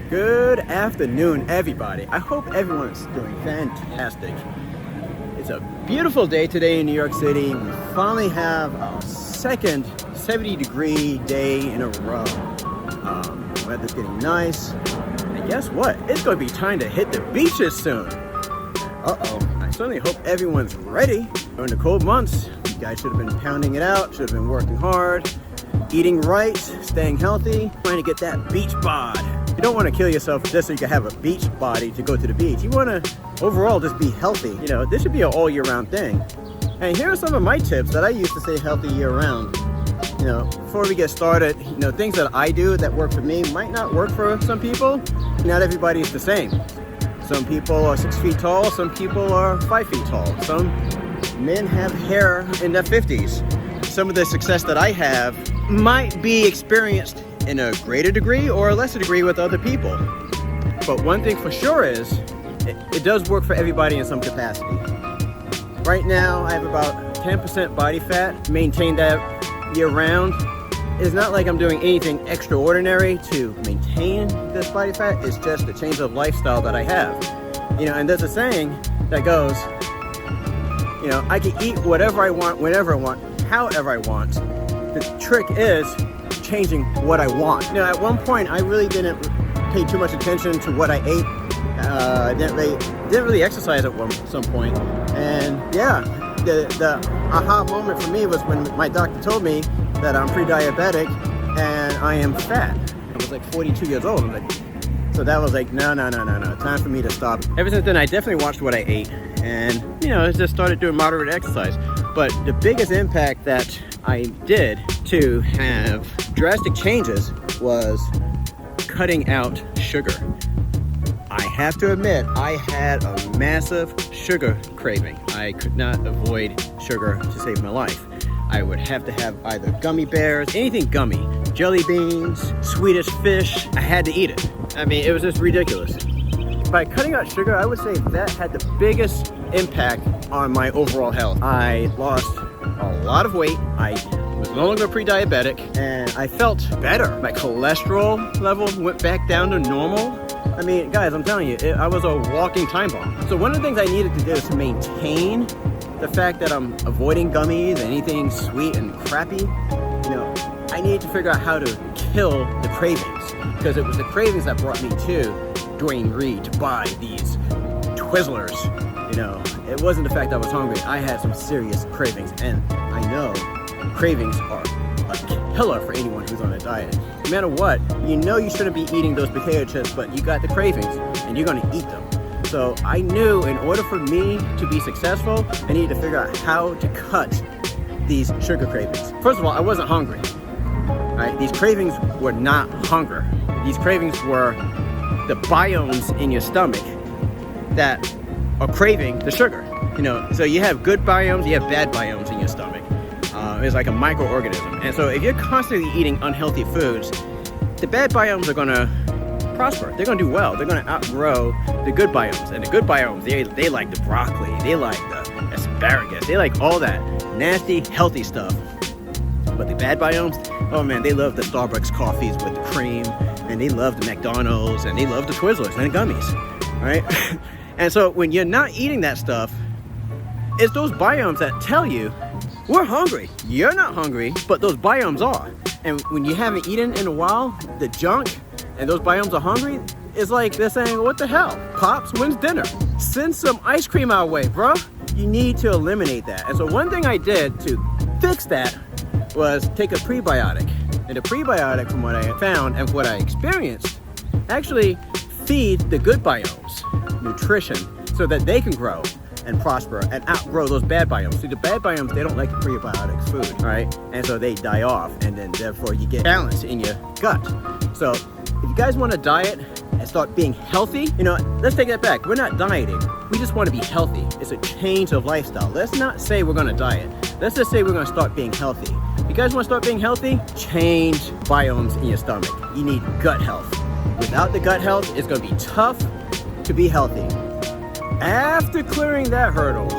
Good afternoon, everybody. I hope everyone's doing fantastic. It's a beautiful day today in New York City. We finally have our second 70-degree day in a row. Weather's getting nice. And guess what? It's going to be time to hit the beaches soon. I certainly hope everyone's ready. During the cold months, you guys should have been pounding it out, should have been working hard, eating right, staying healthy, trying to get that beach bod. You don't want to kill yourself just so you can have a beach body to go to the beach. You want to overall just be healthy. You know, this should be an all year round thing. And here are some of my tips that I use to stay healthy year round. You know, before we get started, you know, things that I do that work for me might not work for some people. Not everybody's the same. Some people are 6 feet tall, some people are 5 feet tall. Some men have hair in their 50s. Some of the success that I have might be experienced in a greater degree or a lesser degree with other people. But one thing for sure is, it does work for everybody in some capacity. Right now, I have about 10% body fat, maintain that year round. It's not like I'm doing anything extraordinary to maintain this body fat. It's just a change of lifestyle that I have. You know, and there's a saying that goes, you know, I can eat whatever I want, whenever I want, however I want. The trick is changing what I want. You know, at one point, I really didn't pay too much attention to what I ate. Didn't really exercise at some point. And yeah, the aha moment for me was when my doctor told me that I'm pre-diabetic and I am fat. I was like 42 years old. So that was like, no, time for me to stop. Ever since then, I definitely watched what I ate and, you know, just started doing moderate exercise. But the biggest impact that I did to have drastic changes was cutting out sugar. I have to admit, I had a massive sugar craving. I could not avoid sugar to save my life. I would have to have either gummy bears, anything gummy, jelly beans, Swedish fish. I had to eat it. I mean, it was just ridiculous. By cutting out sugar, I would say that had the biggest impact on my overall health. I lost a lot of weight. I was no longer pre-diabetic and I felt better. My cholesterol level went back down to normal. I mean, guys, I'm telling you, I was a walking time bomb. So one of the things I needed to do is to maintain the fact that I'm avoiding gummies and anything sweet and crappy. You know, I needed to figure out how to kill the cravings, because it was the cravings that brought me to Duane Reade to buy these Twizzlers. You know, it wasn't the fact that I was hungry. I had some serious cravings, and I know cravings are a killer for anyone who's on a diet. No matter what, you know you shouldn't be eating those potato chips, but you got the cravings and you're gonna eat them. So I knew in order for me to be successful, I needed to figure out how to cut these sugar cravings. First of all, I wasn't hungry. Right? These cravings were not hunger. These cravings were the biomes in your stomach that are craving the sugar. You know, so you have good biomes, you have bad biomes in your stomach. It's like a microorganism. And so if you're constantly eating unhealthy foods, the bad biomes are gonna prosper. They're gonna do well. They're gonna outgrow the good biomes. And the good biomes, they like the broccoli, they like the asparagus, they like all that nasty, healthy stuff. But the bad biomes, oh man, they love the Starbucks coffees with the cream, and they love the McDonald's, and they love the Twizzlers and the gummies, right? And so when you're not eating that stuff, it's those biomes that tell you, we're hungry. You're not hungry, but those biomes are. And when you haven't eaten in a while, the junk, and those biomes are hungry, it's like they're saying, what the hell? Pops, when's dinner? Send some ice cream our way, bro. You need to eliminate that. And so one thing I did to fix that was take a prebiotic. And the prebiotic, from what I found and what I experienced, actually feed the good biomes nutrition so that they can grow and prosper and outgrow those bad biomes. See, the bad biomes, they don't like the prebiotics food, right? And so they die off, and then therefore you get balance in your gut. So if you guys want to diet and start being healthy, you know, let's take that back. We're not dieting. We just want to be healthy. It's a change of lifestyle. Let's not say we're going to diet. Let's just say we're going to start being healthy. If you guys want to start being healthy, change biomes in your stomach. You need gut health. Without the gut health, it's going to be tough to be healthy. After clearing that hurdle,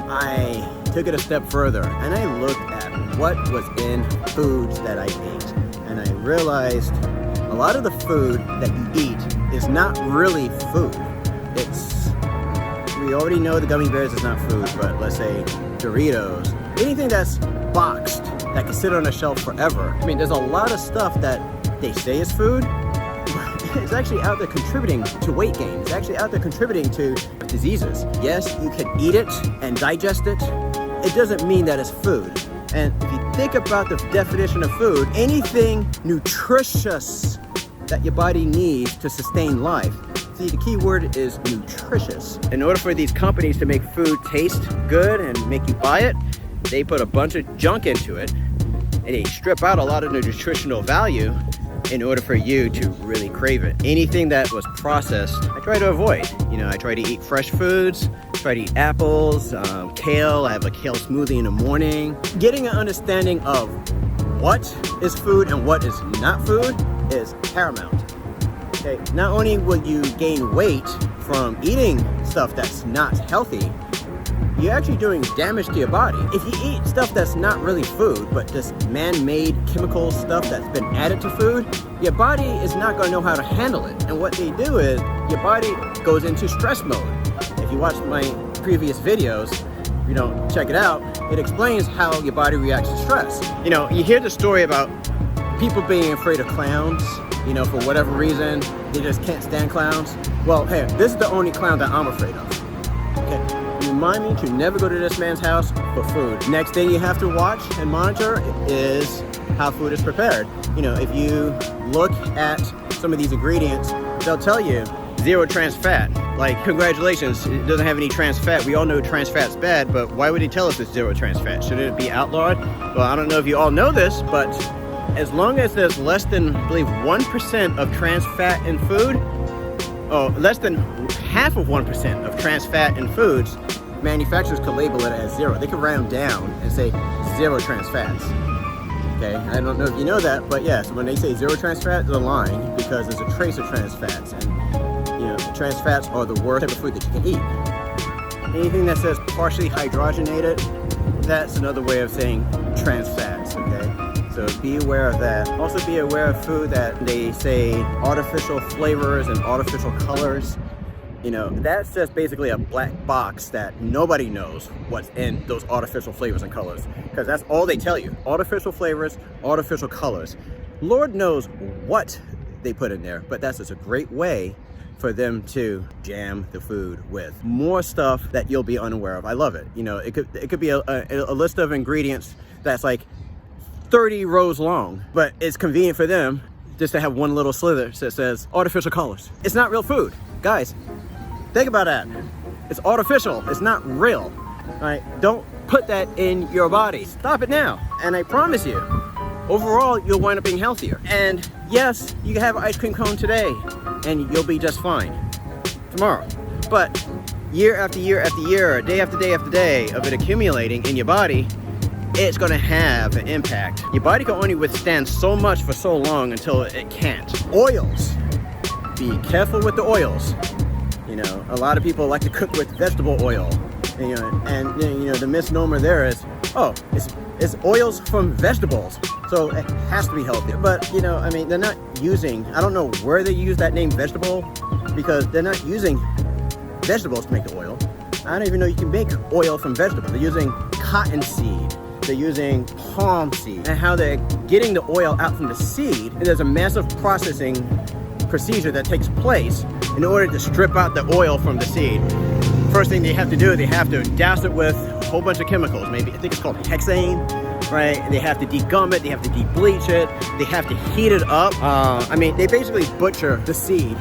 I took it a step further and I looked at what was in foods that I ate. And I realized a lot of the food that you eat is not really food. We already know the gummy bears is not food, but let's say Doritos, anything that's boxed that can sit on a shelf forever. I mean, there's a lot of stuff that they say is food, but it's actually out there contributing to weight gain. It's actually out there contributing to diseases. Yes, you can eat it and digest it. It doesn't mean that it's food. And if you think about the definition of food, anything nutritious that your body needs to sustain life. See, the key word is nutritious. In order for these companies to make food taste good and make you buy it, they put a bunch of junk into it and they strip out a lot of the nutritional value in order for you to really crave it. Anything that was processed, I try to avoid. You know, I try to eat fresh foods, try to eat apples, kale. I have a kale smoothie in the morning. Getting an understanding of what is food and what is not food is paramount. Okay, not only will you gain weight from eating stuff that's not healthy, you're actually doing damage to your body. If you eat stuff that's not really food, but just man-made chemical stuff that's been added to food, your body is not going to know how to handle it. And what they do is your body goes into stress mode. If you watch my previous videos, if you don't check it out, it explains how your body reacts to stress. You know, you hear the story about people being afraid of clowns, you know, for whatever reason, they just can't stand clowns. Well, hey, this is the only clown that I'm afraid of. Okay, remind me to never go to this man's house for food. Next thing you have to watch and monitor is how food is prepared. You know, if you look at some of these ingredients, they'll tell you zero trans fat. Like, congratulations, it doesn't have any trans fat. We all know trans fat's bad, but why would they tell us it's zero trans fat? Should it be outlawed? Well, I don't know if you all know this, but as long as there's less than, I believe, 1% of trans fat in food, or less than half of 1% of trans fat in foods, manufacturers could label it as zero. They could round down and say zero trans fats. Okay, I don't know if you know that, but yes, when they say zero trans fat, they're lying because there's a trace of trans fats. And you know, trans fats are the worst type of food that you can eat. Anything that says partially hydrogenated, that's another way of saying trans fats, okay? So be aware of that. Also be aware of food that they say artificial flavors and artificial colors. You know, that's just basically a black box that nobody knows what's in those artificial flavors and colors, because that's all they tell you. Artificial flavors, artificial colors. Lord knows what they put in there, but that's just a great way for them to jam the food with more stuff that you'll be unaware of. I love it. You know, it could be a list of ingredients that's like 30 rows long, but it's convenient for them just to have one little slither that says artificial colors. It's not real food. Guys, think about that. It's artificial. It's not real. All right? Don't put that in your body. Stop it now. And I promise you, overall, you'll wind up being healthier. And yes, you can have an ice cream cone today and you'll be just fine tomorrow. But year after year after year, day after day after day of it accumulating in your body, it's going to have an impact. Your body can only withstand so much for so long until it can't. Oils. Be careful with the oils. You know, a lot of people like to cook with vegetable oil. You know, the misnomer there is, oh, it's oils from vegetables, so it has to be healthier. But, you know, I mean, they're not using, I don't know where they use that name vegetable, because they're not using vegetables to make the oil. I don't even know you can make oil from vegetables. They're using cottonseed. They're using palm seed. And how they're getting the oil out from the seed, and there's a massive processing procedure that takes place in order to strip out the oil from the seed. First thing they have to do, they have to douse it with a whole bunch of chemicals. Maybe, I think it's called hexane, right? They have to degum it, they have to de-bleach it, they have to heat it up. I mean, they basically butcher the seed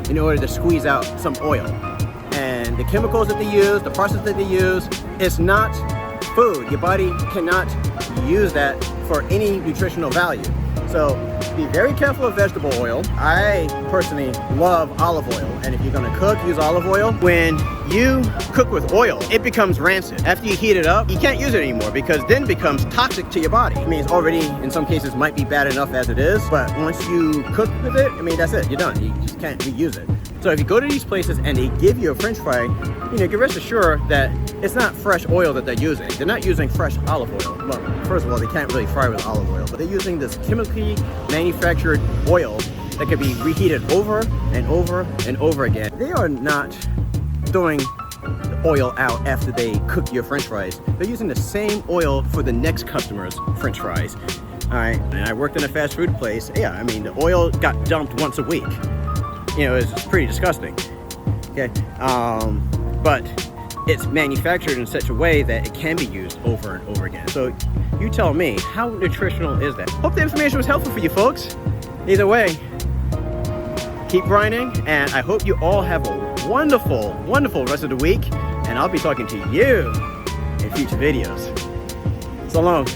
in order to squeeze out some oil. And the chemicals that they use, the process that they use, it's not food. Your body cannot use that for any nutritional value. So be very careful of vegetable oil. I personally love olive oil, and if you're gonna cook, use olive oil. When you cook with oil, it becomes rancid. After you heat it up, you can't use it anymore, because then it becomes toxic to your body. I mean, it's already, in some cases, might be bad enough as it is, but once you cook with it, I mean, that's it, you're done. You just can't reuse it. So if you go to these places and they give you a French fry, you know, get rest assured that it's not fresh oil that they're using. They're not using fresh olive oil. Well, first of all, they can't really fry with olive oil, but they're using this chemically manufactured oil that can be reheated over and over and over again. They are not throwing the oil out after they cook your french fries. They're using the same oil for the next customer's french fries. All right, and I worked in a fast food place. Yeah, I mean, the oil got dumped once a week. You know, it's pretty disgusting. Okay, but it's manufactured in such a way that it can be used over and over again. So you tell me, how nutritional is that? Hope the information was helpful for you folks. Either way, keep grinding, and I hope you all have a wonderful, wonderful rest of the week, and I'll be talking to you in future videos. So long.